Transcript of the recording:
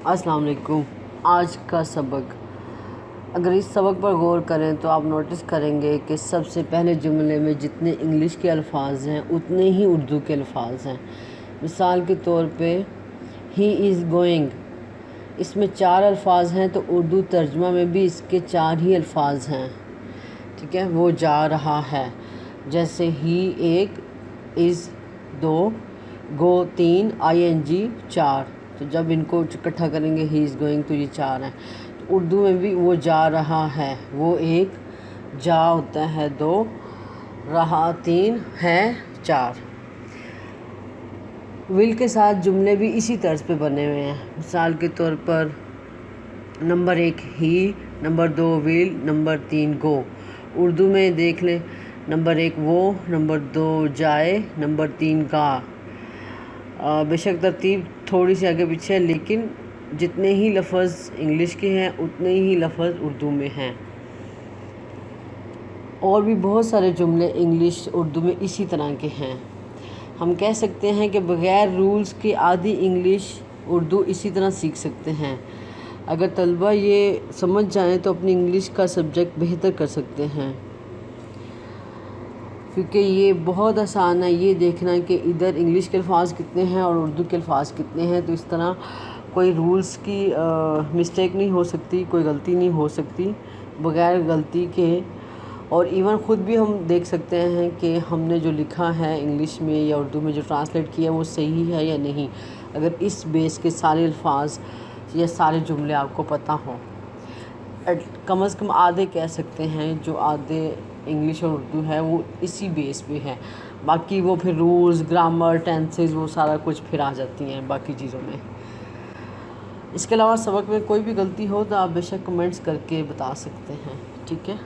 अस्सलाम वालेकुम। आज का सबक, अगर इस सबक पर गौर करें तो आप नोटिस करेंगे कि सबसे पहले जुमले में जितने इंग्लिश के अल्फाज हैं उतने ही उर्दू के अल्फाज हैं। मिसाल के तौर पे ही इज़ गोइंग, इसमें 4 अल्फाज हैं, तो उर्दू तर्जुमा में भी इसके 4 ही अल्फाज हैं। ठीक है, वो जा रहा है। जैसे ही 1, इज़ 2, गो 3, ING 4। तो जब इनको इकट्ठा करेंगे ही इज़ गोइंग तो ये 4 हैं। तो उर्दू में भी वो जा रहा है, वो 1, जा होता है 2, रहा 3, है 4। विल के साथ जुमले भी इसी तर्ज पे बने हुए हैं। मिसाल के तौर पर number 1 he, number 2 will, number 3 गो। उर्दू में देख लें, नंबर 1 वो, नंबर 2 जाए, नंबर 3 गा। बेशक तरतीब थोड़ी सी आगे पीछे है, लेकिन जितने ही लफ्ज़ इंग्लिश के हैं उतने ही लफ्ज़ उर्दू में हैं। और भी बहुत सारे जुमले इंग्लिश उर्दू में इसी तरह के हैं। हम कह सकते हैं कि बग़ैर रूल्स के आधी इंग्लिश उर्दू इसी तरह सीख सकते हैं। अगर तलबा ये समझ जाएं तो अपनी इंग्लिश का सब्जेक्ट बेहतर कर सकते हैं, क्योंकि ये बहुत आसान है ये देखना कि इधर इंग्लिश के अल्फाज कितने हैं और उर्दू के अल्फाज कितने हैं। तो इस तरह कोई रूल्स की मिस्टेक नहीं हो सकती, कोई गलती नहीं हो सकती बग़ैर गलती के। और इवन ख़ुद भी हम देख सकते हैं कि हमने जो लिखा है इंग्लिश में या उर्दू में जो ट्रांसलेट किया वो सही है या नहीं, अगर इस बेस के सारे अल्फाज या सारे जुमले आपको पता हों। कम से कम आधे कह सकते हैं, जो आधे इंग्लिश और उर्दू है वो इसी बेस पे है। बाकी वो फिर रूल्स, ग्रामर, टेंसेस, वो सारा कुछ फिर आ जाती हैं बाकी चीज़ों में। इसके अलावा सबक में कोई भी गलती हो तो आप बेशक कमेंट्स करके बता सकते हैं। ठीक है।